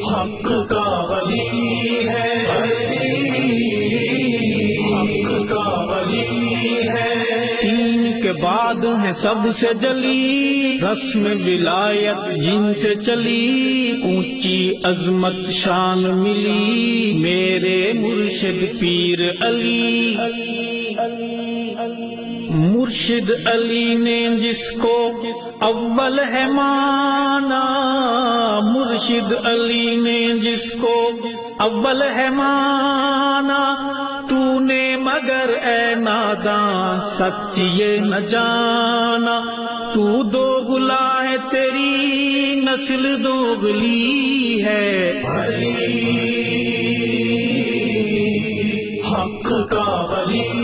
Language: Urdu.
حق کا ولی ہے، حق کا ولی ہے۔ تین کے بعد ہے سب سے جلی، رسم ولایت جن سے چلی، اونچی عظمت شان ملی میرے مرشد پیر علی۔ مرشد علی نے جس کو اول ہے مانا، مرشد علی نے جس کو اول ہے مانا، تو نے مگر اے ناداں سچ یہ نہ جانا، تو دوغلا ہے تیری نسل دوغلی ہے۔ حق کا ولی